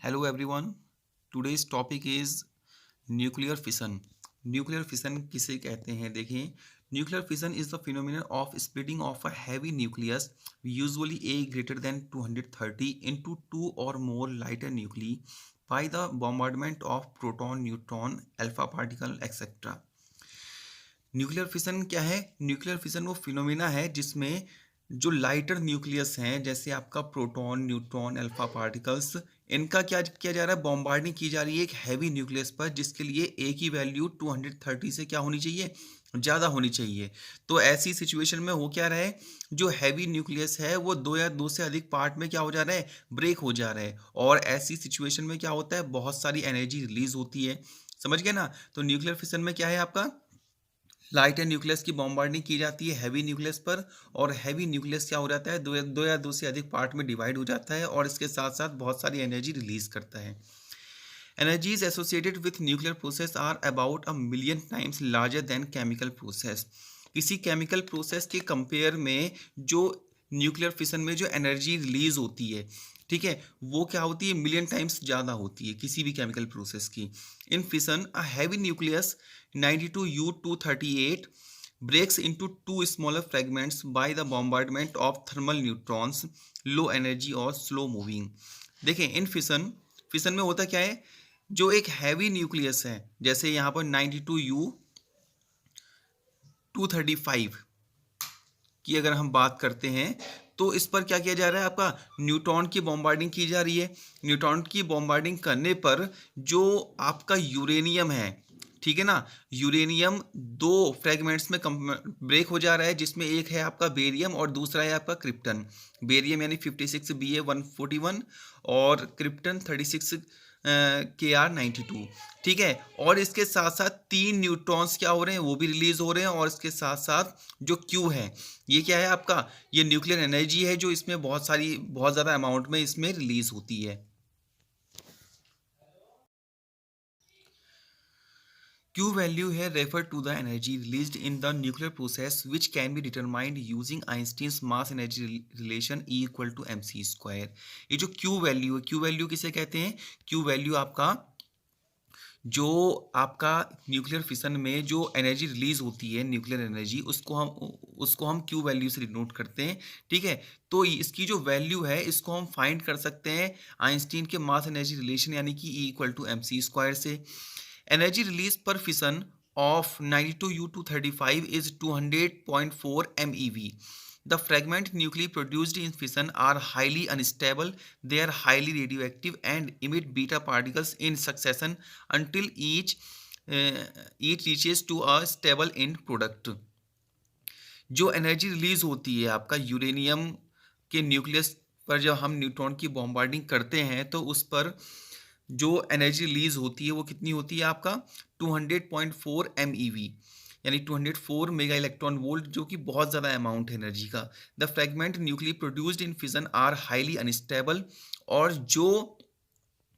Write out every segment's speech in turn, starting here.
Hello everyone. Today's topic is nuclear fission. Nuclear fission किसे कहते हैं? देखिए, nuclear fission is the phenomenon of splitting of a heavy nucleus usually a greater than 230 into two or more lighter nuclei by the bombardment of proton, neutron, alpha particle etcetera. Nuclear fission क्या है? Nuclear fission वो phenomena है जिसमें जो lighter nucleus हैं, जैसे आपका proton, neutron, alpha particles, इनका क्या किया जा रहा है? बॉम्बार्डिंग की जा रही है एक हैवी न्यूक्लियस पर, जिसके लिए ए की वैल्यू 230 से क्या होनी चाहिए? ज़्यादा होनी चाहिए। तो ऐसी सिचुएशन में हो क्या रहा है? जो हैवी न्यूक्लियस है वो दो या दो से अधिक पार्ट में क्या हो जा रहा है? ब्रेक हो जा रहा है। और ऐसी सिचुएशन में क्या होता है? बहुत सारी एनर्जी रिलीज होती है। समझ गए ना? तो न्यूक्लियर फिशन में क्या है आपका? लाइट एंड न्यूक्लियस की बॉम्बार्डिंग की जाती है हैवी न्यूक्लियस पर, और हैवी न्यूक्लियस क्या हो जाता है? दो या दो से अधिक पार्ट में डिवाइड हो जाता है, और इसके साथ साथ बहुत सारी एनर्जी रिलीज करता है। Energies associated with nuclear process are about a million times larger than chemical process. किसी केमिकल प्रोसेस के कंपेयर में जो न्यूक्लियर फिशन में जो एनर्जी रिलीज होती है, ठीक है, वो क्या होती है? मिलियन टाइम्स ज़्यादा होती है किसी भी केमिकल प्रोसेस की। In fission a heavy nucleus 92U238 breaks into two smaller fragments by the bombardment of thermal neutrons, low energy और slow moving। देखें, इन फिशन फिशन में होता क्या है? जो एक हैवी न्यूक्लियस है, जैसे यहाँ पर 92U235 की अगर हम बात करते हैं, तो इस पर क्या किया जा रहा है? आपका न्यूट्रॉन की बॉम्बार्डिंग की जा रही है। न्यूट्रॉन की बॉम्बार्डिंग करने पर जो आपका यूरेनियम है, ठीक है ना, यूरेनियम दो फ्रेगमेंट्स में ब्रेक हो जा रहा है, जिसमें एक है आपका बेरियम और दूसरा है आपका क्रिप्टन। बेरियम यानी 56 Ba141 और क्रिप्टन 36 Kr92। ठीक है, और इसके साथ साथ तीन न्यूट्रॉन्स क्या हो रहे हैं? वो भी रिलीज हो रहे हैं। और इसके साथ साथ जो क्यू है, ये क्या है आपका? ये न्यूक्लियर एनर्जी है जो इसमें बहुत ज़्यादा अमाउंट में इसमें रिलीज होती है। Q value here refer to the energy released in the nuclear process, which can be determined using Einstein's mass energy relation E equal to mc square। ये जो Q वैल्यू है, Q वैल्यू किसे कहते हैं? Q value आपका जो आपका nuclear fission में जो एनर्जी रिलीज होती है, न्यूक्लियर एनर्जी, उसको हम क्यू वैल्यू से डिनोट करते हैं। ठीक है, तो इसकी जो वैल्यू है इसको हम फाइंड कर सकते हैं आइंस्टीन के मास एनर्जी रिलेशन यानी कि E equal to M C square से। एनर्जी रिलीज पर fission of 92U235 is 200.4 MeV। The fragment nuclei produced in fission are highly unstable, they are highly radioactive and emit beta particles in succession until each reaches to a stable end product। जो energy release होती है आपका uranium के nucleus पर, जब हम neutron की bombarding करते हैं तो उस पर जो एनर्जी रिलीज होती है वो कितनी होती है आपका? 200.4 MeV यानी 204 मेगा इलेक्ट्रॉन वोल्ट, जो कि बहुत ज़्यादा अमाउंट है एनर्जी का। The fragment nuclei produced in fission are highly unstable. और जो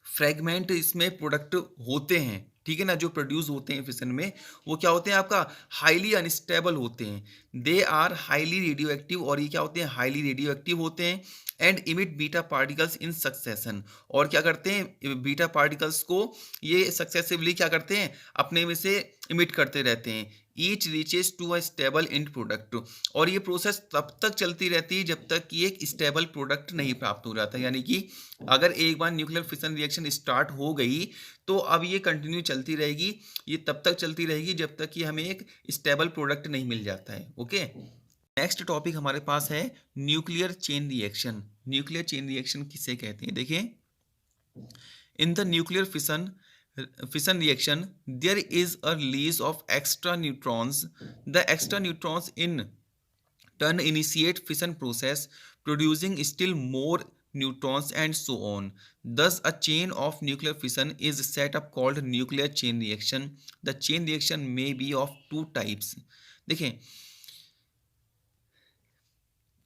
फ्रेगमेंट इसमें प्रोडक्ट होते हैं, ठीक है ना, जो प्रोड्यूस होते हैं फिशन में, वो क्या होते हैं आपका? हाईली अनस्टेबल होते हैं। They are highly radioactive, और ये क्या होते हैं? हाईली रेडियो एक्टिव होते हैं। And emit beta particles in succession, और क्या करते हैं? बीटा पार्टिकल्स को ये सक्सेसिवली क्या करते हैं? अपने में से इमिट करते रहते हैं। Each reaches to a stable end product, और ये प्रोसेस तब तक चलती रहती है जब तक कि एक स्टेबल प्रोडक्ट नहीं प्राप्त हो जाता। यानी कि अगर एक बार न्यूक्लियर फिशन रिएक्शन स्टार्ट हो गई तो अब ये कंटिन्यू चलती रहेगी। ये तब तक चलती रहेगी जब तक कि हमें एक स्टेबल प्रोडक्ट नहीं मिल जाता है। ओके, नेक्स्ट टॉपिक हमारे पास है nuclear chain reaction. Nuclear chain reaction किसे कहते हैं? देखिए, in the nuclear fission reaction there is a release of extra neutrons। The extra neutrons in turn initiate fission process producing still more neutrons and so on। Thus a chain of nuclear fission is set up called nuclear chain reaction। The chain reaction may be of two types। देखें,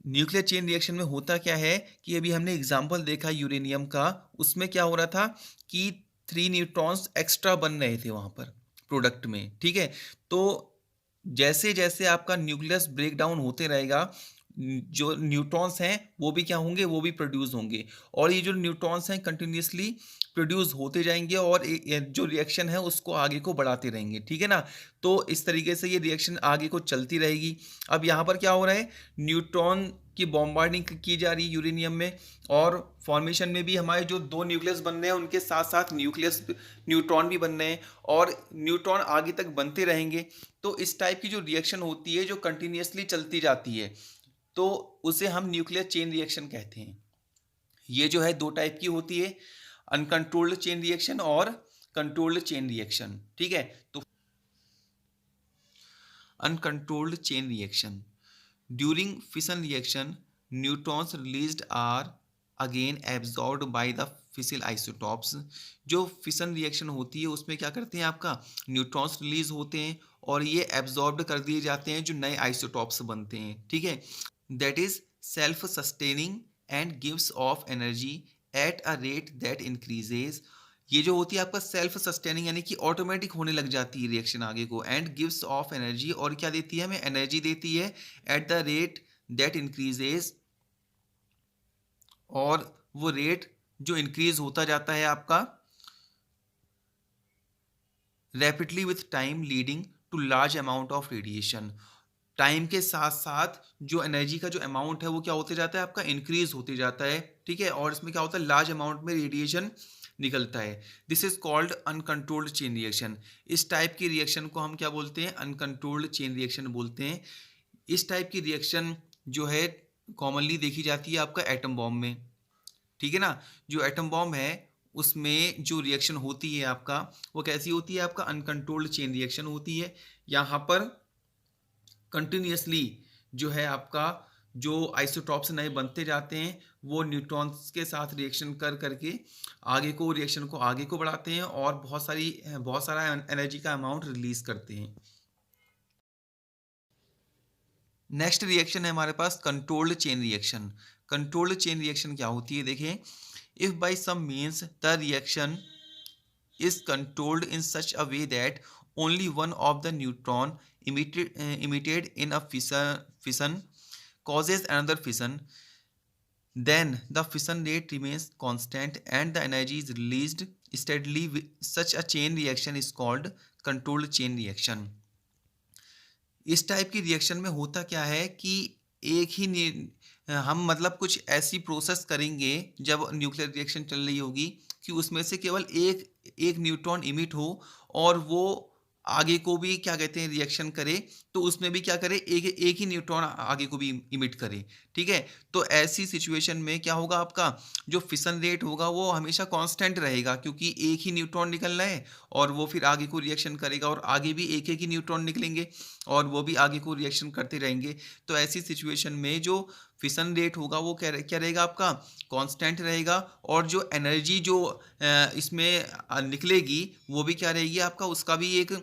nuclear chain reaction में होता क्या है कि अभी हमने example देखा uranium का, उसमें क्या हो रहा था कि 3 न्यूट्रॉन्स एक्स्ट्रा बन रहे थे वहाँ पर प्रोडक्ट में। ठीक है, तो जैसे जैसे आपका न्यूक्लियस ब्रेक डाउन होते रहेगा, जो न्यूट्रॉन्स हैं वो भी क्या होंगे, वो भी प्रोड्यूस होंगे, और ये जो न्यूट्रॉन्स हैं कंटिन्यूअसली प्रोड्यूस होते जाएंगे और जो रिएक्शन है उसको आगे को बढ़ाते रहेंगे, ठीक है ना। तो इस तरीके से ये रिएक्शन आगे को चलती रहेगी। अब यहाँ पर क्या हो रहा है, न्यूट्रॉन की बॉम्बार्डिंग की जा रही है यूरेनियम में, और फॉर्मेशन में भी हमारे जो दो न्यूक्लियस बन रहे हैं उनके साथ साथ न्यूट्रॉन भी बन रहे हैं, और न्यूट्रॉन आगे तक बनते रहेंगे। तो इस टाइप की जो रिएक्शन होती है जो कंटिन्यूअसली चलती जाती है, तो उसे हम न्यूक्लियर चेन रिएक्शन कहते हैं। ये जो है दो टाइप की होती है, अनकंट्रोल्ड चेन रिएक्शन और कंट्रोल्ड चेन रिएक्शन, ठीक है। तो uncontrolled chain reaction, during fission reaction neutrons released are again absorbed by the fissile isotopes. जो फिशन रिएक्शन होती है उसमें क्या करते हैं, आपका न्यूट्रॉन्स रिलीज होते हैं और ये एब्जॉर्ब्ड कर दिए जाते हैं जो नए आइसोटॉप्स बनते हैं, ठीक है। that is self-sustaining and gives off energy at a rate that increases। ये जो होती है आपका सेल्फ सस्टेनिंग यानी कि ऑटोमेटिक होने लग जाती है रिएक्शन आगे को, एंड गिव्स ऑफ एनर्जी, और क्या देती है, हमें एनर्जी देती है at the rate that increases, और वो रेट जो इंक्रीज होता जाता है आपका rapidly with time leading to large amount of radiation. Time के साथ साथ जो एनर्जी का जो अमाउंट है वो क्या होते जाता है, आपका इंक्रीज होते जाता है, ठीक है। और इसमें क्या होता है, लार्ज अमाउंट में रेडिएशन निकलता है। This is called uncontrolled chain reaction. इस टाइप की रिएक्शन को हम क्या बोलते हैं, अनकंट्रोल्ड चेन रिएक्शन बोलते हैं। इस टाइप की रिएक्शन जो है कॉमनली देखी जाती है आपका एटम बॉम्ब में, ठीक है ना। जो एटम बॉम्ब है उसमें जो रिएक्शन होती है आपका वो कैसी होती है, आपका अनकंट्रोल्ड चेन रिएक्शन होती है। यहाँ पर कंटिन्यूअसली जो है आपका जो आइसोटॉप्स नए बनते जाते हैं वो न्यूट्रॉन्स के साथ रिएक्शन कर करके आगे को रिएक्शन को आगे को बढ़ाते हैं और बहुत सारा एनर्जी का अमाउंट रिलीज करते हैं। नेक्स्ट रिएक्शन है हमारे पास controlled chain reaction. Controlled chain reaction क्या होती है, देखें, if by some means the reaction is controlled in such a way that only one of the neutron emitted in a fission causes another fission, then the fission rate remains constant and the energy is released steadily. Such a chain reaction is called controlled chain reaction। इस type की reaction में होता क्या है कि एक ही हम मतलब कुछ ऐसी प्रोसेस करेंगे जब न्यूक्लियर रिएक्शन चल रही होगी कि उसमें से केवल एक न्यूट्रॉन इमिट हो और वो आगे को भी क्या कहते हैं रिएक्शन करे, तो उसमें भी क्या करे, एक ही न्यूट्रॉन आगे को भी इमिट करे, ठीक है। तो ऐसी सिचुएशन में क्या होगा, आपका जो फिशन रेट होगा वो हमेशा कांस्टेंट रहेगा क्योंकि एक ही न्यूट्रॉन निकल रहा है और वो फिर आगे को रिएक्शन करेगा और आगे भी एक ही न्यूट्रॉन निकलेंगे और वो भी आगे को रिएक्शन करते रहेंगे। तो ऐसी सिचुएशन में जो फिशन रेट होगा वो क्या रहेगा, आपका कांस्टेंट रहेगा, और जो एनर्जी जो इसमें निकलेगी वो भी क्या रहेगी, आपका उसका भी एक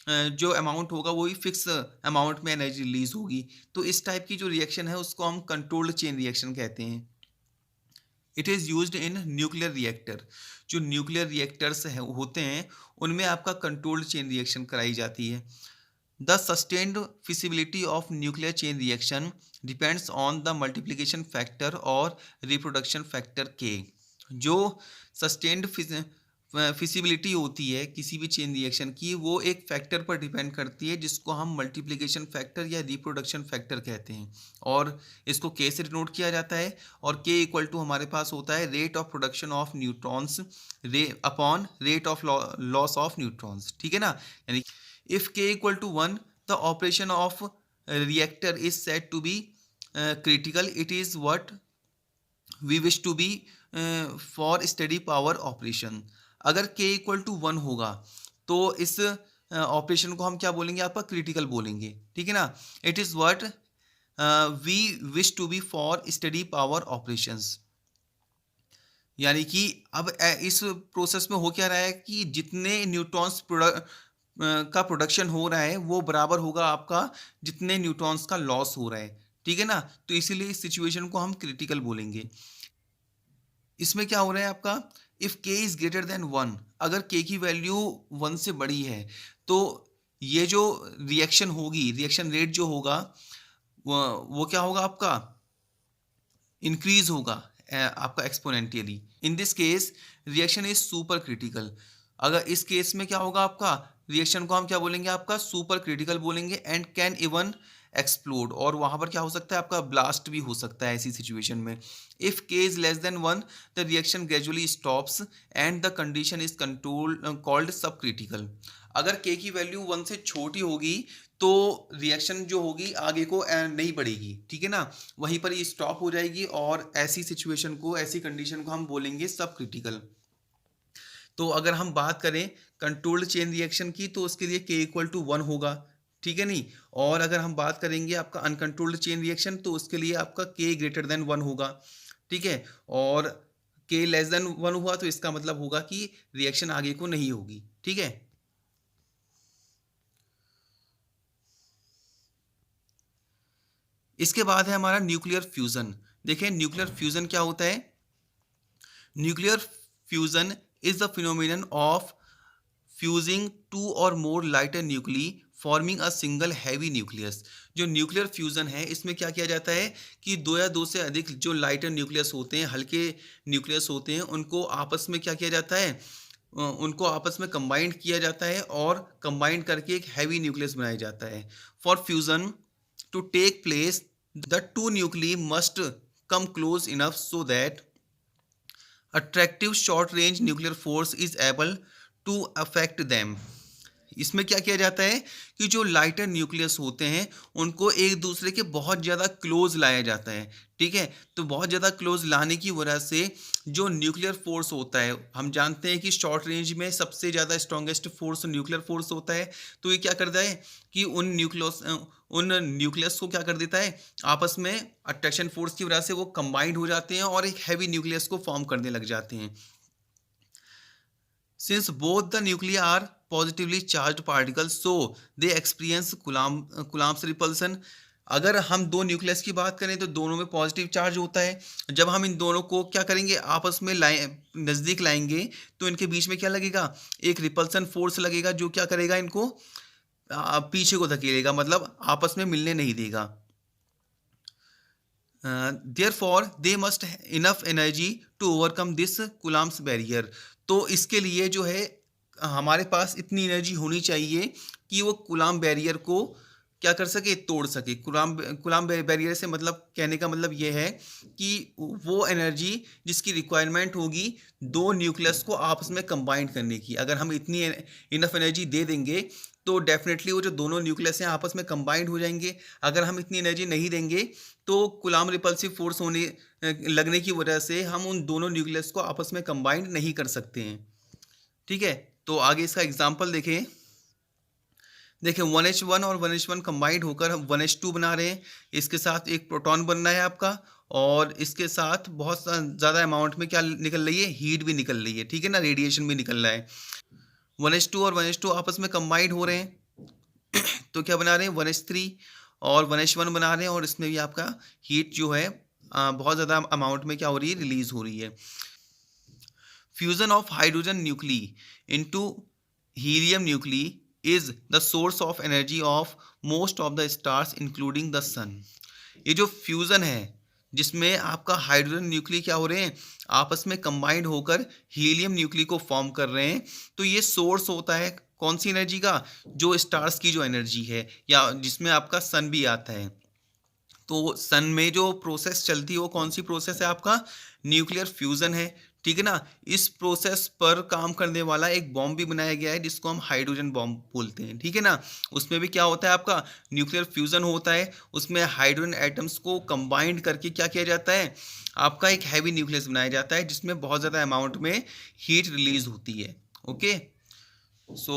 जो अमाउंट होगा वो भी फिक्स अमाउंट में एनर्जी रिलीज होगी। तो इस टाइप की जो रिएक्शन है उसको हम कंट्रोल्ड चेन रिएक्शन कहते हैं। It is used in nuclear reactor. जो न्यूक्लियर रिएक्टर्स होते हैं उनमें आपका कंट्रोल्ड चेन रिएक्शन कराई जाती है। The sustained feasibility of nuclear chain reaction depends on the multiplication factor और reproduction factor K। जो sustained feasibility होती है किसी भी चेन रिएक्शन की वो एक फैक्टर पर डिपेंड करती है जिसको हम मल्टीप्लिकेशन फैक्टर या रिप्रोडक्शन फैक्टर कहते हैं, और इसको K से डिनोट किया जाता है। और K इक्वल टू हमारे पास होता है rate of production of neutrons upon rate of loss of neutrons, ठीक है ना। यानी if K equal to 1, the operation of reactor is said to be critical. It is what we wish to be for steady power operation। अगर K equal to 1 होगा तो इस operation को हम क्या बोलेंगे, आपका क्रिटिकल बोलेंगे, ठीक है ना। It is what we wish to be for study power operations. यानी कि अब इस प्रोसेस में हो क्या रहा है कि जितने न्यूट्रॉन्स का प्रोडक्शन हो रहा है वो बराबर होगा आपका जितने न्यूट्रॉन्स का लॉस हो रहा है, ठीक है ना। तो इसीलिए इस सिचुएशन को हम क्रिटिकल बोलेंगे। इसमें क्या हो रहा है आपका, इफ़ के इज़ ग्रेटर देन 1, अगर के की वैल्यू 1 से बड़ी है तो ये जो रिएक्शन होगी, रिएक्शन रेट जो होगा वो क्या होगा आपका, इंक्रीज होगा आपका exponentially. In this case reaction is super critical. अगर इस केस में क्या होगा आपका, रिएक्शन को हम क्या बोलेंगे, आपका सुपर क्रिटिकल बोलेंगे, एंड कैन इवन एक्सप्लोड, और वहां पर क्या हो सकता है आपका, ब्लास्ट भी हो सकता है ऐसी सिचुएशन में। इफ के is less than 1 the reaction gradually stops and the condition is control called सब क्रिटिकल। अगर के की वैल्यू 1 से छोटी होगी तो रिएक्शन जो होगी आगे को नहीं बढ़ेगी, ठीक है ना, वहीं पर ये स्टॉप हो जाएगी, और ऐसी सिचुएशन को, ऐसी कंडीशन को हम बोलेंगे सब क्रिटिकल। तो अगर हम बात करें कंट्रोल्ड चेन रिएक्शन की, तो उसके लिए के इक्वल टू 1 होगा, ठीक है नहीं। और अगर हम बात करेंगे आपका अनकंट्रोल्ड चेन रिएक्शन, तो उसके लिए आपका के ग्रेटर देन 1 होगा, ठीक है। और के लेस देन 1 हुआ तो इसका मतलब होगा कि रिएक्शन आगे को नहीं होगी, ठीक है। इसके बाद है हमारा न्यूक्लियर फ्यूजन। देखें न्यूक्लियर फ्यूजन क्या होता है। Nuclear fusion is the phenomenon of fusing two or more lighter nuclei forming a single heavy nucleus. जो न्यूक्लियर फ्यूजन है इसमें क्या किया जाता है कि दो या दो से अधिक जो लाइटर न्यूक्लियस होते हैं, हल्के न्यूक्लियस होते हैं, उनको आपस में क्या किया जाता है, उनको आपस में कंबाइंड किया जाता है, और कंबाइंड करके एक हैवी न्यूक्लियस बनाया जाता है। For fusion to take place, the two nuclei must come close enough so that attractive short range nuclear force is able to affect them। इसमें क्या किया जाता है कि जो लाइटर न्यूक्लियस होते हैं उनको एक दूसरे के बहुत ज़्यादा क्लोज लाया जाता है, ठीक है। तो बहुत ज़्यादा क्लोज लाने की वजह से जो न्यूक्लियर फोर्स होता है, हम जानते हैं कि शॉर्ट रेंज में सबसे ज़्यादा स्ट्रॉन्गेस्ट फोर्स न्यूक्लियर फोर्स होता है। तो ये क्या करता है कि उन न्यूक्लियस को क्या कर देता है, आपस में अट्रैक्शन फोर्स की वजह से वो कंबाइंड हो जाते हैं और एक हैवी न्यूक्लियस को फॉर्म करने लग जाते हैं। Since both the nuclei are positively charged particles, so they experience Coulomb's repulsion। अगर हम दो न्यूक्लियस की बात करें तो दोनों में पॉजिटिव चार्ज होता है। जब हम इन दोनों को क्या करेंगे, आपस में नज़दीक लाएंगे, तो इनके बीच में क्या लगेगा, एक रिपल्सन फोर्स लगेगा, जो क्या करेगा, इनको पीछे को धकेलेगा, मतलब आपस में मिलने नहीं देगा। Therefore they must enough energy to overcome this Coulomb's barrier. तो इसके लिए जो है हमारे पास इतनी एनर्जी होनी चाहिए कि वो कुलाम बैरियर को क्या कर सके, तोड़ सके। कुलाम बैरियर से मतलब, कहने का मतलब ये है कि वो एनर्जी जिसकी रिक्वायरमेंट होगी दो न्यूक्लियस को आपस में कंबाइंड करने की, अगर हम इतनी इनफ एनर्जी दे देंगे तो डेफिनेटली वो जो दोनों न्यूक्लियस हैं आपस में कंबाइंड हो जाएंगे। अगर हम इतनी एनर्जी नहीं देंगे तो कुलाम रिपल्सिव फोर्स लगने की वजह से हम उन दोनों न्यूक्लियस को आपस में कंबाइंड नहीं कर सकते हैं, ठीक है। तो आगे इसका एग्जांपल देखें। 1H1 और 1H1 कंबाइंड होकर हम 1H2 बना रहे हैं। इसके साथ एक प्रोटॉन बनना है आपका, और इसके साथ बहुत ज़्यादा अमाउंट में क्या निकल रही है, हीट भी निकल रही है, ठीक है ना, रेडिएशन भी निकल रहा है। 1H2 और 1H2 आपस में कंबाइंड हो रहे हैं तो क्या बना रहे हैं, 1H3 और 1H1 बना रहे हैं, और इसमें भी आपका हीट जो है बहुत ज़्यादा अमाउंट में क्या हो रही है, रिलीज हो रही है। Fusion of hydrogen nuclei into helium nuclei is the source of energy of most of the stars including the sun. ये जो फ्यूजन है जिसमें आपका हाइड्रोजन न्यूक्ली क्या हो रहे हैं, आपस में कंबाइंड होकर हीलियम न्यूक्ली को फॉर्म कर रहे हैं, तो ये सोर्स होता है कौन सी एनर्जी का, जो स्टार्स की जो एनर्जी है, या जिसमें आपका सन भी आता है। तो सन में जो प्रोसेस चलती है वो कौन सी प्रोसेस है, आपका न्यूक्लियर फ्यूजन है, ठीक है ना। इस प्रोसेस पर काम करने वाला एक बॉम्ब भी बनाया गया है जिसको हम हाइड्रोजन बॉम्ब बोलते हैं, ठीक है ना। उसमें भी क्या होता है, आपका न्यूक्लियर फ्यूजन होता है, उसमें हाइड्रोजन एटम्स को कंबाइंड करके क्या किया जाता है, आपका एक हैवी न्यूक्लियस बनाया जाता है जिसमें बहुत ज़्यादा अमाउंट में हीट रिलीज होती है। Okay, so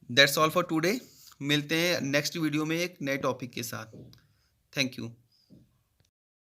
that's all for today. मिलते हैं नेक्स्ट वीडियो में एक नए टॉपिक के साथ। Thank you.